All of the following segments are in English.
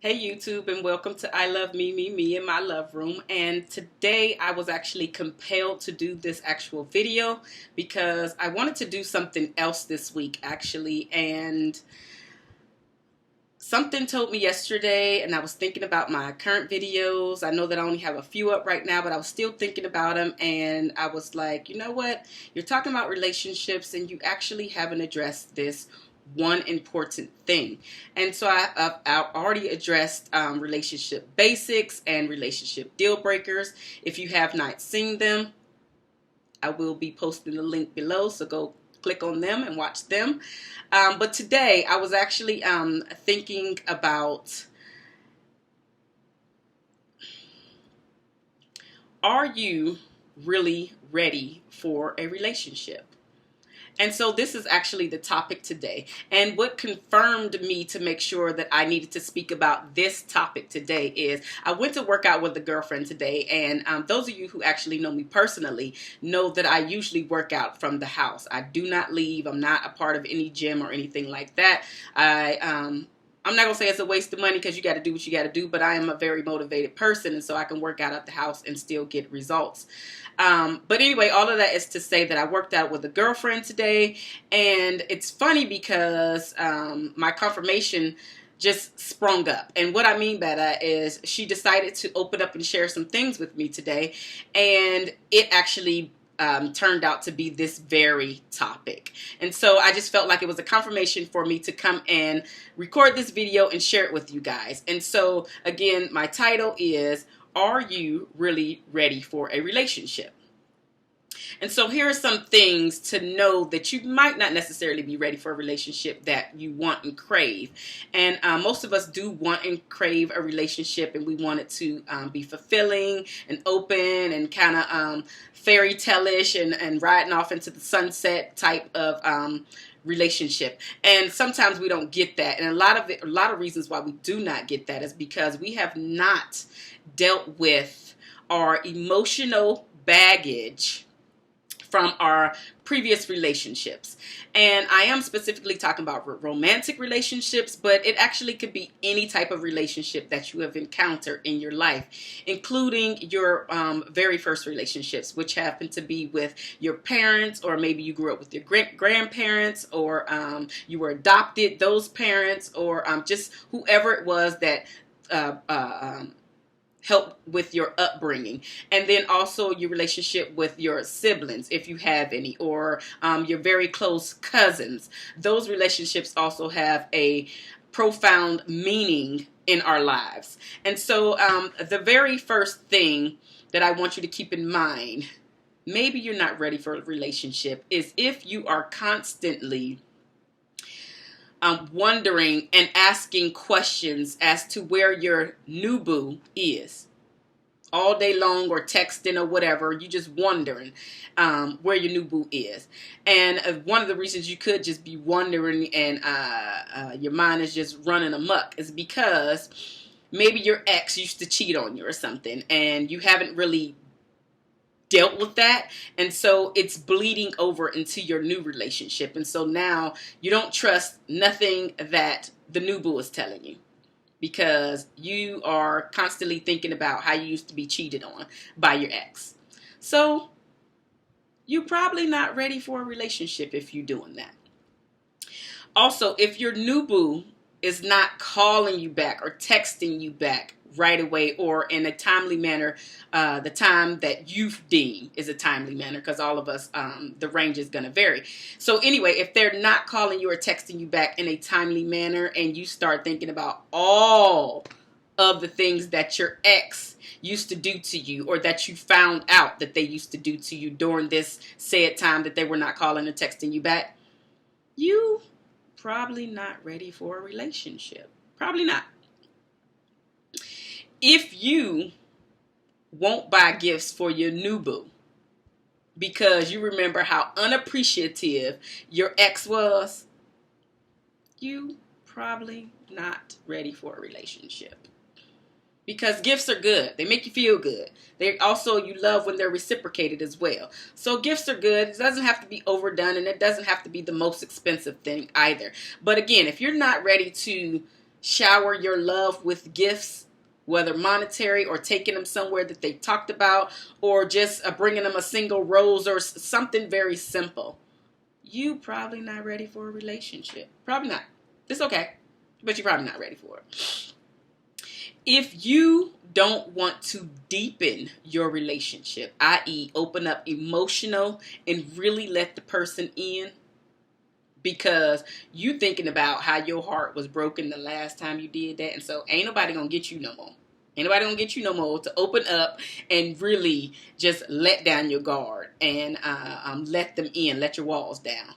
Hey YouTube, and welcome to I Love Me in my love room. And today I was actually compelled to do this actual video because I wanted to do something else this week actually, and something told me yesterday, and I was thinking about my current videos. I know that I only have a few up right now, but I was still thinking about them, and I was like, you know what? You're talking about relationships, and you actually haven't addressed this one important thing. And so I've already addressed relationship basics and relationship deal breakers. If you have not seen them, I will be posting the link below, so go click on them and watch them. But today I was actually thinking about, are you really ready for a relationship? And so this is actually the topic today. And what confirmed me to make sure that I needed to speak about this topic today is I went to work out with a girlfriend today. And those of you who actually know me personally know that I usually work out from the house. I do not leave. I'm not a part of any gym or anything like that. I'm not going to say it's a waste of money because you got to do what you got to do, but I am a very motivated person, and so I can work out at the house and still get results. But anyway, all of that is to say that I worked out with a girlfriend today, and it's funny because my confirmation just sprung up. And what I mean by that is she decided to open up and share some things with me today, and it actually turned out to be this very topic. And so I just felt like it was a confirmation for me to come and record this video and share it with you guys. And so again, my title is, are you really ready for a relationship? And so here are some things to know that you might not necessarily be ready for a relationship that you want and crave. And most of us do want and crave a relationship, and we want it to be fulfilling and open and kind of fairy tale-ish and riding off into the sunset type of relationship. And sometimes we don't get that. And a lot of reasons why we do not get that is because we have not dealt with our emotional baggage from our previous relationships. And I am specifically talking about romantic relationships, but it actually could be any type of relationship that you have encountered in your life, including your very first relationships, which happen to be with your parents, or maybe you grew up with your grandparents, or you were adopted, those parents, or just whoever it was that help with your upbringing. And then also your relationship with your siblings, if you have any, or your very close cousins. Those relationships also have a profound meaning in our lives. And so the very first thing that I want you to keep in mind, maybe you're not ready for a relationship, is if you are constantly wondering and asking questions as to where your new boo is all day long, or texting or whatever. You just wondering where your new boo is. And one of the reasons you could just be wondering and your mind is just running amok is because maybe your ex used to cheat on you or something, and you haven't really dealt with that, and so it's bleeding over into your new relationship. And so now you don't trust nothing that the new boo is telling you, because you are constantly thinking about how you used to be cheated on by your ex. So you're probably not ready for a relationship if you're doing that. Also, if your new boo is not calling you back or texting you back right away or in a timely manner, the time that you deem is a timely manner, because all of us, the range is going to vary. So anyway, if they're not calling you or texting you back in a timely manner, and you start thinking about all of the things that your ex used to do to you, or that you found out that they used to do to you during this said time that they were not calling or texting you back, you probably not ready for a relationship. Probably not. If you won't buy gifts for your new boo because you remember how unappreciative your ex was, you probably not ready for a relationship. Because gifts are good. They make you feel good. They also, you love when they're reciprocated as well. So gifts are good. It doesn't have to be overdone, and it doesn't have to be the most expensive thing either. But again, if you're not ready to shower your love with gifts, whether monetary or taking them somewhere that they talked about, or just bringing them a single rose or something very simple, you probably not ready for a relationship. Probably not. It's okay, but you're probably not ready for it. If you don't want to deepen your relationship, i.e. open up emotional and really let the person in, because you thinking about how your heart was broken the last time you did that, and so ain't nobody gonna get you no more. Ain't nobody gonna get you no more to open up and really just let down your guard and let them in, let your walls down.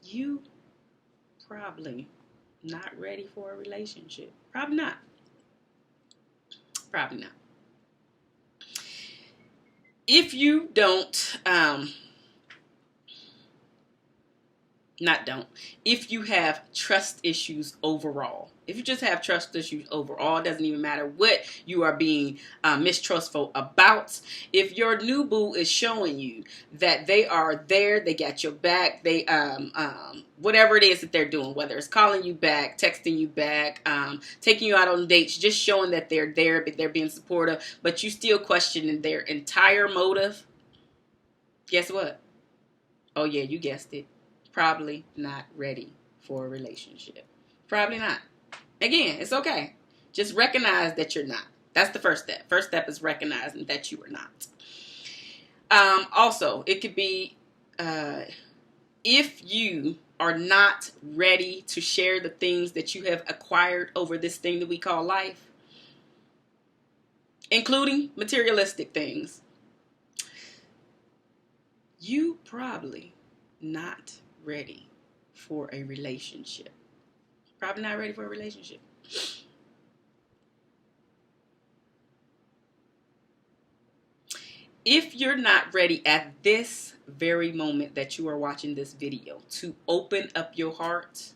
You probably not ready for a relationship. Probably not. Probably not. If you don't, if you have trust issues overall, if you just have trust issues overall, it doesn't even matter what you are being mistrustful about. If your new boo is showing you that they are there, they got your back, they whatever it is that they're doing, whether it's calling you back, texting you back, taking you out on dates, just showing that they're there, but they're being supportive, but you still questioning their entire motive, guess what? Oh yeah, you guessed it. Probably not ready for a relationship. Probably not. Again, it's okay. Just recognize that you're not. That's the first step. First step is recognizing that you are not. Also, it could be if you are not ready to share the things that you have acquired over this thing that we call life, including materialistic things, you probably not ready for a relationship. Probably not ready for a relationship. If you're not ready at this very moment that you are watching this video to open up your heart,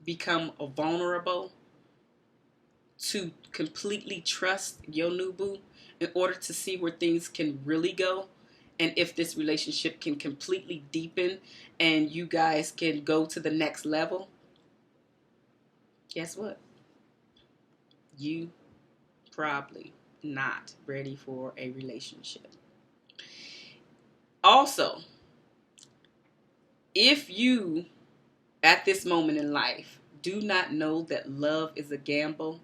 become vulnerable, to completely trust your new boo in order to see where things can really go, and if this relationship can completely deepen and you guys can go to the next level, guess what? You probably not ready for a relationship. Also, if you, at this moment in life, do not know that love is a gamble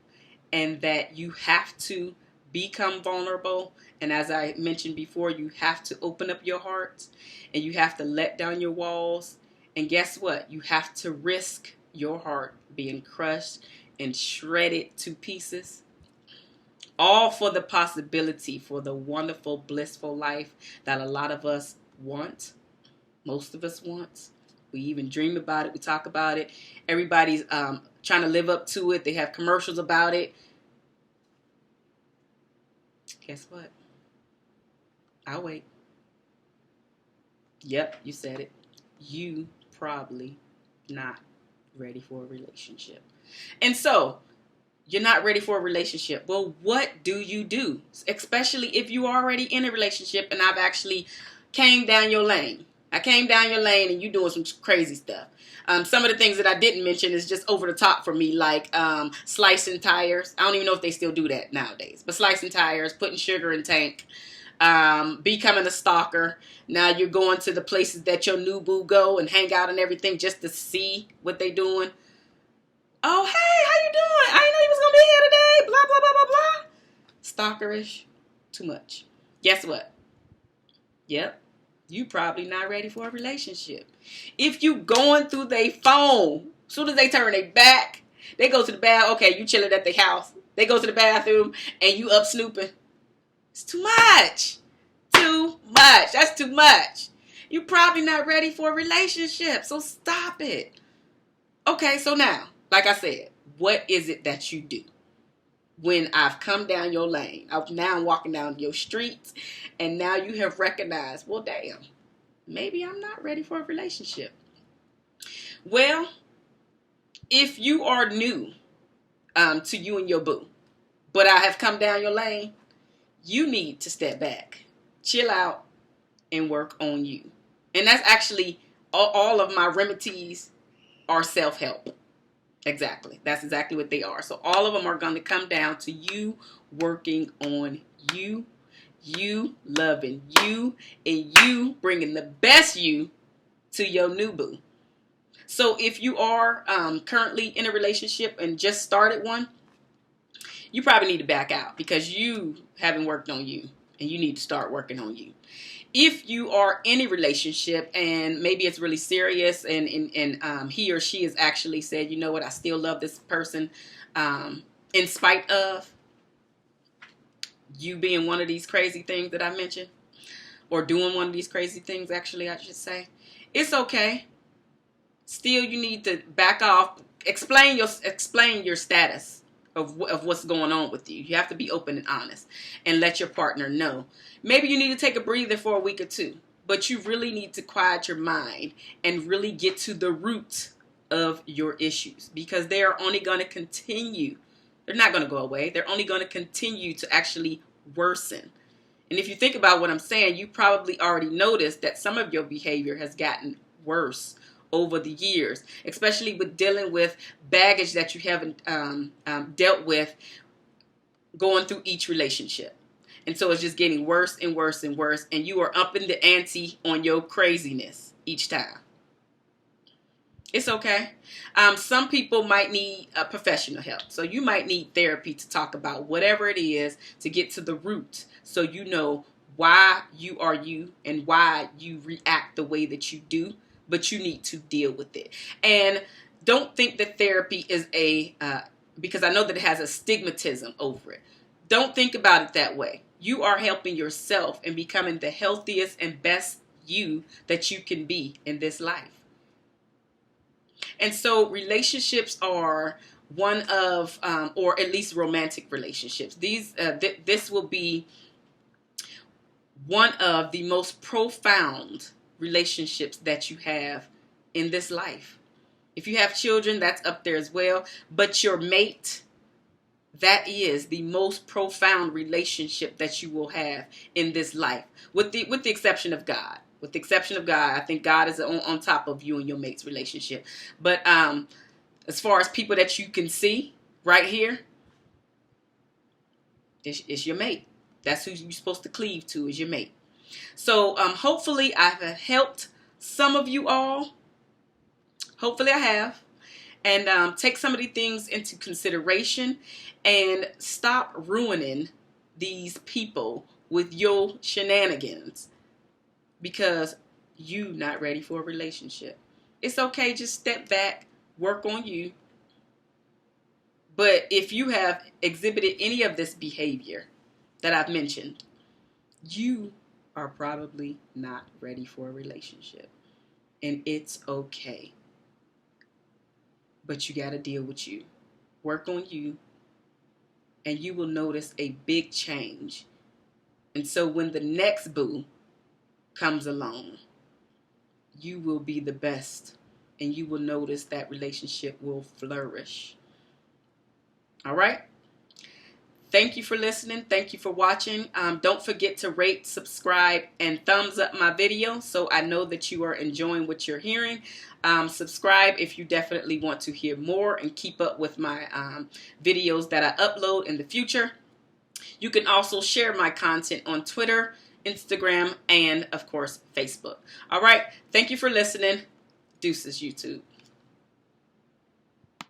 and that you have to become vulnerable, and as I mentioned before, you have to open up your heart and you have to let down your walls, and guess what? You have to risk your heart being crushed and shredded to pieces, all for the possibility for the wonderful, blissful life that a lot of us want. Most of us want. We even dream about it. We talk about it. Everybody's trying to live up to it. They have commercials about it. Guess what? I'll wait. Yep, you said it. You probably not ready for a relationship. And so, you're not ready for a relationship. Well, what do you do? Especially if you're already in a relationship and I've actually came down your lane. I came down your lane and you doing some crazy stuff. Some of the things that I didn't mention is just over the top for me, like slicing tires. I don't even know if they still do that nowadays. But slicing tires, putting sugar in tank, becoming a stalker. Now you're going to the places that your new boo go and hang out and everything just to see what they doing. Oh, hey, how you doing? I didn't know you was going to be here today. Blah, blah, blah, blah, blah. Stalkerish. Too much. Guess what? Yep. You probably not ready for a relationship. If you going through their phone, as soon as they turn their back, they go to the bathroom. Okay, you chilling at their house. They go to the bathroom and you up snooping. It's too much. Too much. That's too much. You probably not ready for a relationship. So stop it. Okay, so now, like I said, what is it that you do when I've come down your lane? Now I'm walking down your streets, and now you have recognized, well, damn, maybe I'm not ready for a relationship. Well, if you are new to you and your boo, but I have come down your lane, you need to step back, chill out, and work on you. And that's actually all of my remedies are self-help. Exactly. That's exactly what they are. So all of them are going to come down to you working on you, you loving you, and you bringing the best you to your new boo. So if you are currently in a relationship and just started one, you probably need to back out because you haven't worked on you and you need to start working on you. If you are in a relationship and maybe it's really serious and he or she has actually said, you know what, I still love this person in spite of you being one of these crazy things that I mentioned, or doing one of these crazy things, actually, I should say, it's okay. Still, you need to back off. Explain your status of what's going on with you. You have to be open and honest and let your partner know. Maybe you need to take a breather for a week or two, but you really need to quiet your mind and really get to the root of your issues, because they are only going to continue. They're not going to go away. They're only going to continue to actually worsen. And if you think about what I'm saying, you probably already noticed that some of your behavior has gotten worse over the years, especially with dealing with baggage that you haven't dealt with going through each relationship. And so it's just getting worse and worse and worse, and you are upping the ante on your craziness each time. It's okay. Some people might need professional help. So you might need therapy to talk about whatever it is to get to the root, so you know why you are you and why you react the way that you do, but you need to deal with it. And don't think that therapy is because I know that it has a stigmatism over it. Don't think about it that way. You are helping yourself and becoming the healthiest and best you that you can be in this life. And so relationships are one of, or at least romantic relationships. This will be one of the most profound relationships that you have in this life. If you have children, that's up there as well. But your mate, that is the most profound relationship that you will have in this life, with the exception of God. With the exception of God, I think God is on top of you and your mate's relationship. But as far as people that you can see right here, it's your mate. That's who you're supposed to cleave to, is your mate. So hopefully I have helped some of you all. Hopefully I have. And take some of these things into consideration and stop ruining these people with your shenanigans because you not ready for a relationship. It's okay. Just step back, work on you. But if you have exhibited any of this behavior that I've mentioned, you are probably not ready for a relationship. And it's okay. But you got to deal with you. Work on you. And you will notice a big change. And so when the next boo comes along, you will be the best. And you will notice that relationship will flourish. All right? Thank you for listening. Thank you for watching. Don't forget to rate, subscribe, and thumbs up my video so I know that you are enjoying what you're hearing. Subscribe if you definitely want to hear more and keep up with my videos that I upload in the future. You can also share my content on Twitter, Instagram, and, of course, Facebook. All right. Thank you for listening. Deuces, YouTube.